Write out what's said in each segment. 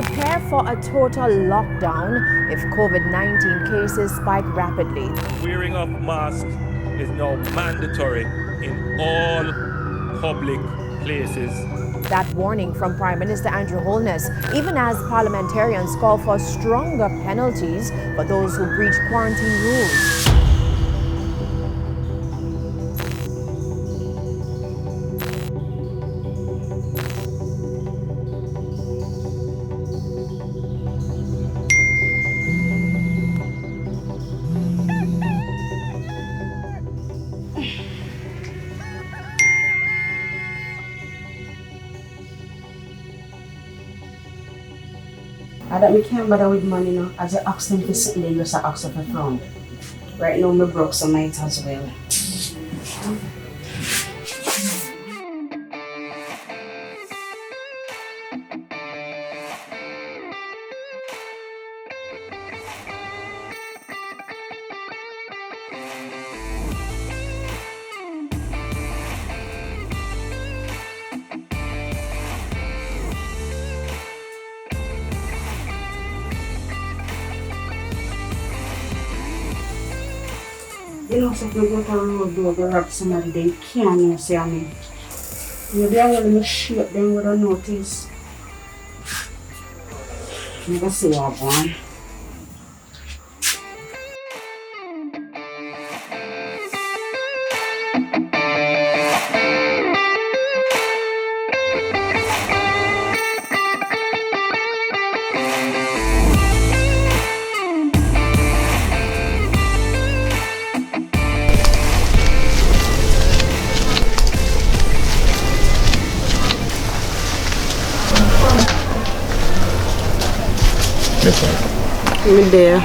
prepare for a total lockdown if COVID-19 cases spike rapidly. Wearing of masks is now mandatory in all public places. That warning from Prime Minister Andrew Holness, even as parliamentarians call for stronger penalties for those who breach quarantine rules. I that me can't bother with money now. As I ask them to sit there, just I ask them for front. Right now, me broke, so might as well. You know, so if you go to a road door, go rob somebody, they can't even see me. Maybe I will shoot them with a notice. Never see what one. Me there.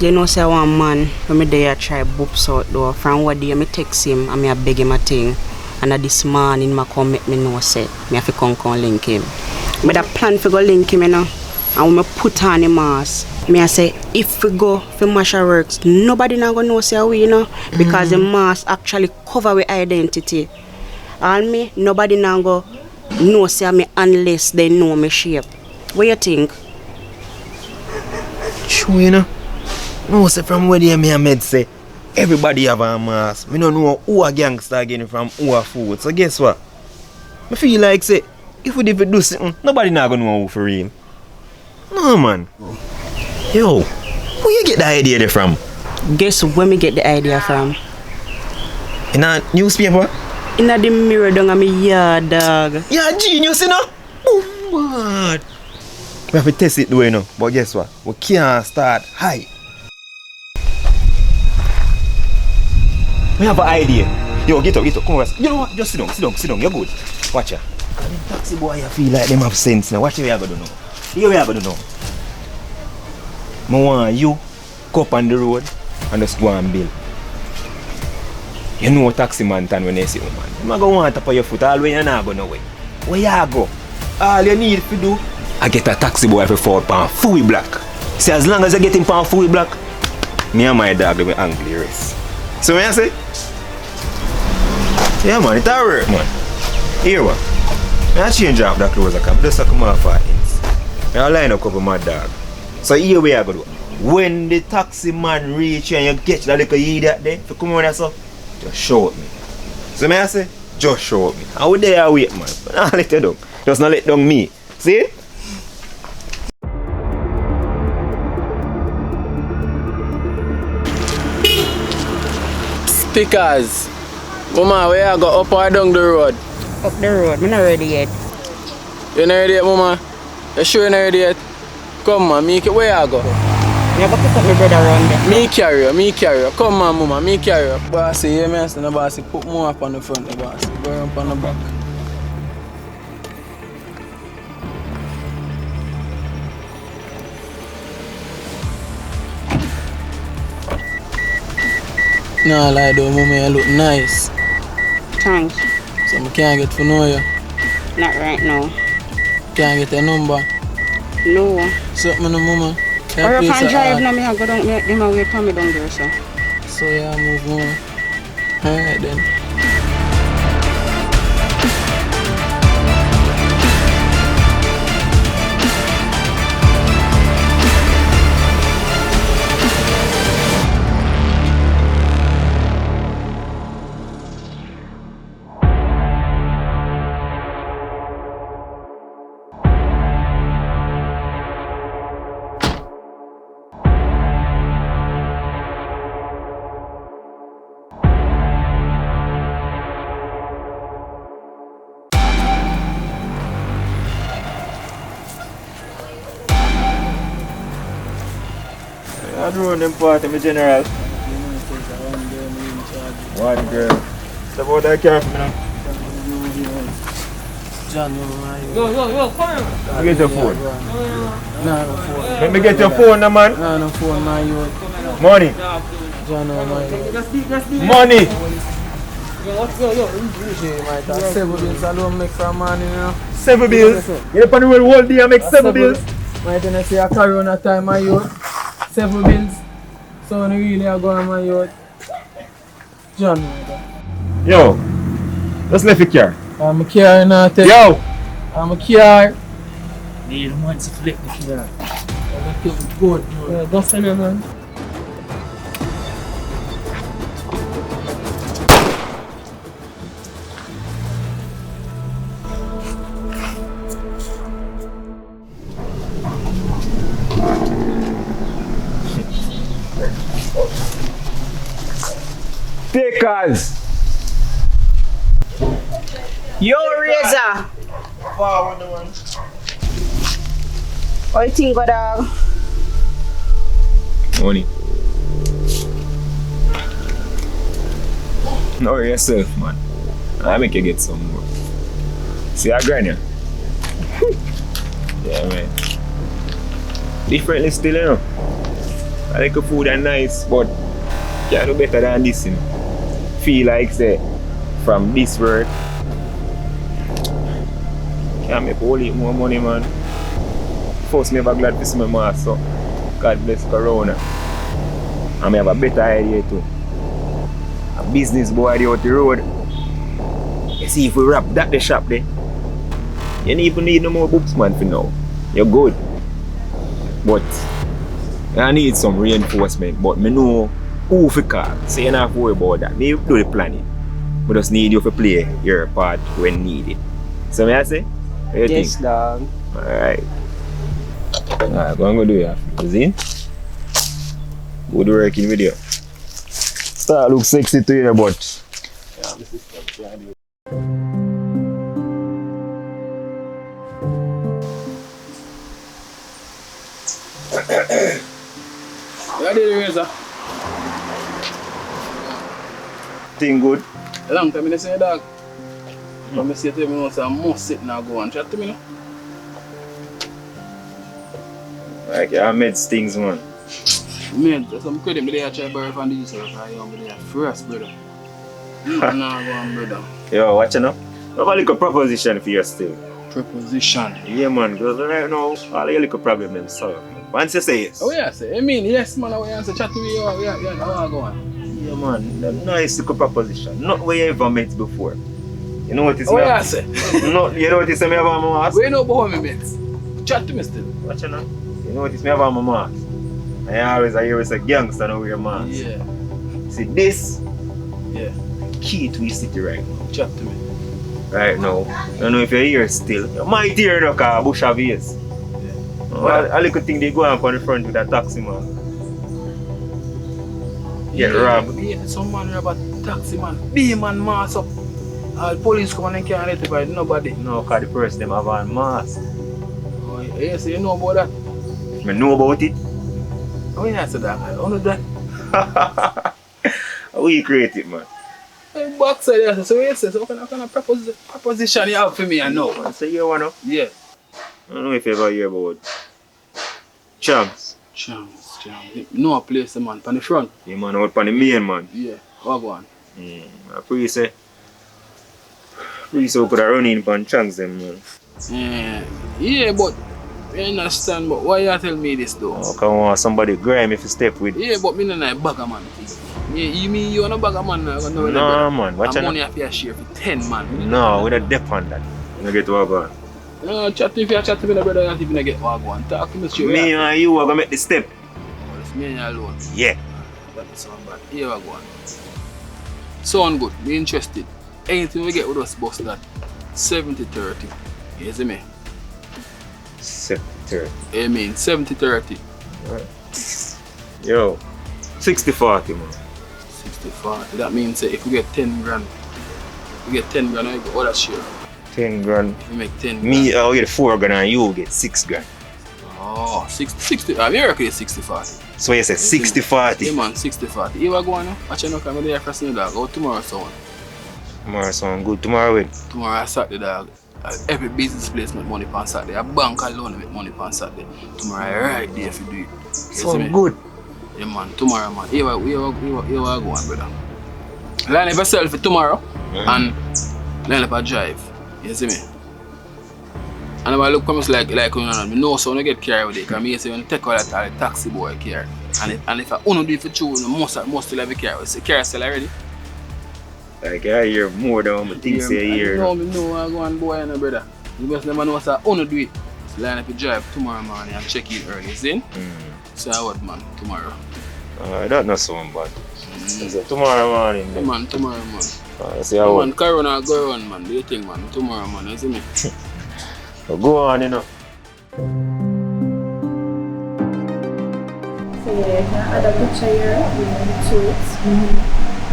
You know, say one man when me there try boops out door. From what day me text him and me a beg him a thing. And this morning me come make me know say me have to come link him. Me da plan to go link him, you know. And when me put on the mask, me I say if we go for Masha works, nobody not gonna know say we, you know, because the mask actually cover with identity. And me nobody not go know say me unless they know me shape. What you think? True, you know. No, say from where they me a med say everybody have a mask. Me don't know who a gangster again from who a fool. So guess what? I feel like say if we do something, nobody not gonna know who for real. No man. Yo, where you get the idea there from? Guess where me get the idea from? In a newspaper? In the mirror down at me yard, dog. Yeah, genius, you know. Oh man. We have to test it though, you know. But guess what? We can't start high. We have an idea. Yo, get up, come on. You know what? Just sit down. You're good. Watch ya. And the taxi boy, I feel like them have sense now. Watch what you gonna do now. Here we are gonna do now. I want you go up on the road and just go and build. You know taxi man turn when they see you, man. You not gonna want to put your foot all the way, you're not going nowhere. Where you go? All you need to do, I get a taxi boy for 4 pounds, fully black. See, as long as I get him pound fully black, me and my dog will be angry race. So when I say, yeah man, it all work man. Here what? I change off the clothes I can just come off for things. I line up with my dog. So here we are going to do. When the taxi man reach and you get that little idiot there, if you come on there so, just shout me. So when I say, just shout me. I would there wait man. But I'll let you down. Just not let down me. See? Stickers. Mama, where I go up or down the road? Up the road, I'm not ready yet. You not ready yet, Mama? You sure you not ready yet? Come man, me where I go? You go pick up my brother around there. Me carry you. Come on, Mama, me carry you. Bossy, yeah, me the bossy, put more up on the front, the bossy. Go up on the back. Nah, lie though, Mama, you look nice. Thanks. So I can't get to know you. Not right now. Can't get a number. No. Something no, Mama. Or you can drive now, I go down, them a wait for me down there, so. So yeah, move on. Alright then. I run them part, I'm a general. One girl. It's about that car for me now. Yo, come here. Let me get your phone. Nah, no phone. Let me get your phone now, man. Nah, no phone, man, you. Money. John, no, man. Money. Usually, my dad, 7 bills alone make for a man, you know. 7 bills. You up on the road all day and make 7 bills. My ten say I carry on a time, my youth. 7 bills. So when you really are going, my youth. John, my dad. Yo, just left your car. I'm a car now. Yo! I'm a car. Need a man to flip the killer. I'm a good. Yeah, that's the man. Takers! Yo, Razor! Wow, the one. What you think, good dog? Money. Know yourself, man. I make you get some more. See a grind here? Yeah, man. Differently still, you know. I like the food and nice, but can't do better than this, you know. Feel like, say, from this work, can't make whole heap more money, man. First, me ever glad to see my master. God bless Corona. And me have a better idea too. A business boy idea out the road. You see, if we wrap that the shop there, you don't even need no more books, man, for now. You're good. But I need some reinforcement, but me know who for call. So you don't have to worry about that. Me do the planning. We just need you to play your part when needed. So may I say? What you Yes, think? dog. Alright. Alright, go and go do your see? Good working video. Start look sexy to you, but Yeah, did Razor. thing good. A long time I say, dog. But I say to me, I must sit now go and chat to me now. Like I made things, man. Man, some credit me there try borrow from these because I am there first, brother. Nah, go on, brother. Yo, watch it now. I have a little proposition for you still. Preposition. Yeah, man, because right now, all your little problem them solve. Once you say yes. Oh, yeah, say. I mean, yes, man, I answer chat to me. Yeah, I want to go on. Yeah, man, them nice little proposition. Not where you ever met before. You know what it's Oh, yeah, say. Not, you know what it's me have on my mask? We know about me, mates. Chat to me still. Watch it now. You know what it's me have on my mask? I hear it's a gangster now wear mask. Yeah, See, this yeah. key to his city right now. Chat to me. Right now, I don't know if you're here still. You might hear the car, bush of ears. A little thing they go on the front with a taxi man. Get robbed. Yeah, some man rob a taxi man. Be man mask up. All police come and can't identify nobody. No, because the person them have on mask. Oh, yeah, so you know about that? I know about it. Oh, yeah, so that. I don't know that. We create it, man. Hey, boxer there, so you say, so what kind of proposition you have for me, I know. Man, so you wanna? Yeah. I don't know if you ever hear about Champs. Chance. No place, the man, on the front. Yeah, man, out on the main, man. Yeah, what go on? I pretty say could have run in on Champs, them, man. Yeah, but I understand, but why you tell me this though? Oh, come on, somebody grime if you step with. Yeah, but me not a bagger man. Yeah, you mean you are a bagger man now? No, man, watch I'm out. only have to share for 10 man. No, we don't dep on that. You get what going. No, chat if you chat to me, brother, you have to get what go on. Talk to me straight. Me and you are gonna make the step. Oh, it's me and you alone. Yeah. That sound bad. Here we go on. Sound good. Me interested. Anything we get with us, boss that 70-30. You see me? 70-30. I mean 70-30. Yo, 60-40, man. 60-40. That means if we get 10 grand, we get 10 grand, I get other share. 10 grand. If we make 10 grand. Me, I'll get 4 grand and you get 6 grand. Oh, 60. I mean, it's 60-40. So you say 60-40? Yeah, man, 60-40. You go on now? Watch out, I'm there for the dog. Go tomorrow, son. Tomorrow sound good. Tomorrow when? Tomorrow I Saturday, dog. Every business place make money on Saturday. A bank alone make money on Saturday. Tomorrow I right there if you do it. Sound good. Yeah, man. Tomorrow, man. You go on, brother. Line up yourself for tomorrow and line up a drive. You see me? And if I look almost like you know, so when I get carried with it, because I say when you take all that taxi boy care. And if I only do it for true, most still have a car. Is the car still already? Like I hear more than what things say here. No, I go on boy and brother. You must never know, so I only do it. So line up your drive tomorrow morning and check in early, see? So I what, man, tomorrow. I don't know so bad. So tomorrow morning then? Man, tomorrow, man. See how Man, Corona go on, man. Do you think, man? Tomorrow, man, you see me? So go on, you know. So yeah, you can add a picture here to it. You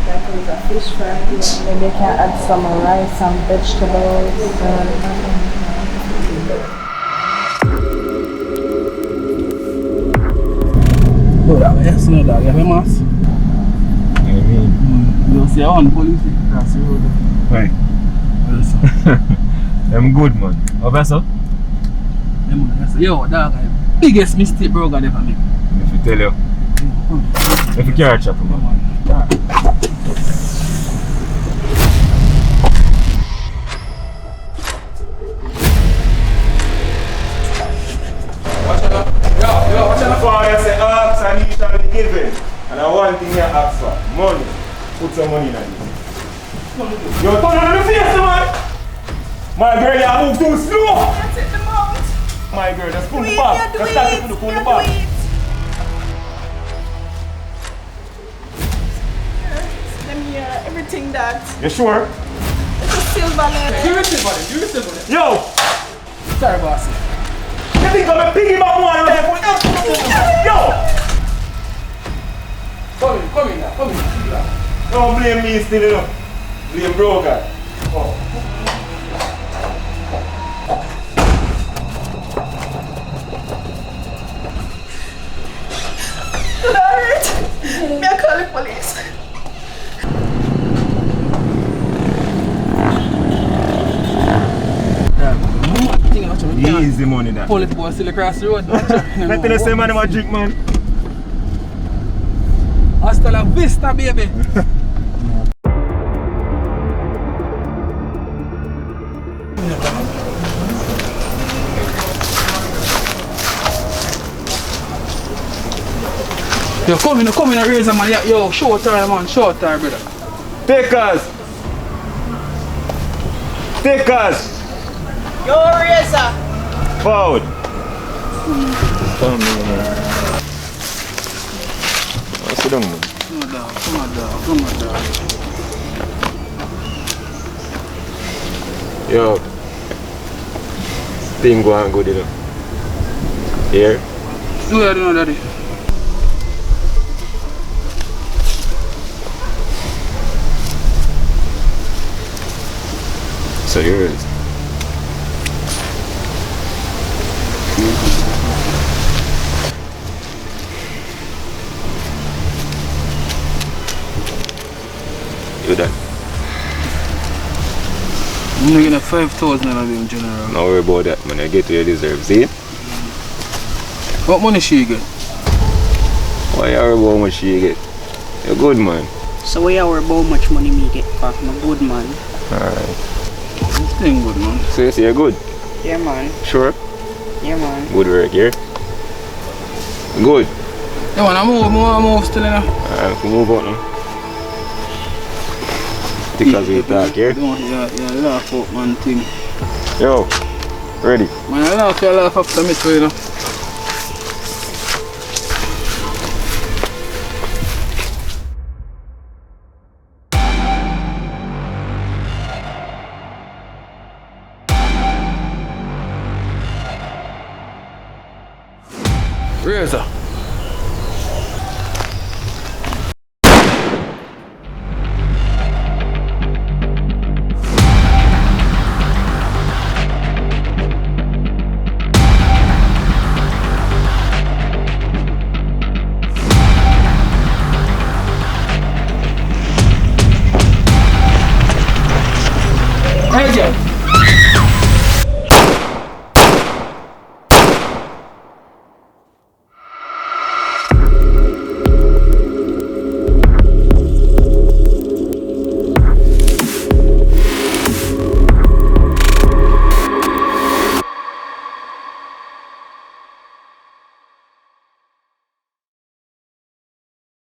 can put a fish fry here. Maybe you can add some rice and vegetables. Yes, no dog, you have a mask? You see one police across the road. Right. I'm good, man. How about so? Yo, dog, biggest mistake bro God ever make. If you tell you. If you can't chop, man. Before you say ask and you shall be given. And I one thing you ask for, money. Put some money in it. Yo, turn on the face, man! My girl, you move too slow! That's it, the mount. My girl, just pull the back. Just start to pull the back. Let me hear everything that. You sure? It's a silver letter. You receive it. Yo! Sorry, boss. You think I'm a piggyback one there for Yo! Come in now. Don't blame me still enough. Blame bro guy. Oh. Alright. Me I call the police. Easy money that. Police boy still across the road. Let me say man about drink man. Hasta la vista, baby. Yo, come in and raise a man. Yo, short time, man. Short time, brother. Take us. Yo, Razor. Forward. Come here, man. Sit down, man. Come on, dog. Yo. Thing going good, you know. Here. No, daddy. So yours. You done? I'm gonna get 5,000 out of him, General. Don't worry about that, man. I get to your deserve, see? What money she get? Why you worry about how much you get? You're good, man. So why you worry about how much money me get for? I'm a good man. Alright. This thing good, man. So you say you're good? Yeah, man. Sure? Yeah, man. Good work, yeah? Good. Yeah, man, I move still, you know. Alright, we move on now. Because we talk here. Yeah, laugh out, man, thing. Yo, ready? Man, I laugh after me, too, you know. Razor.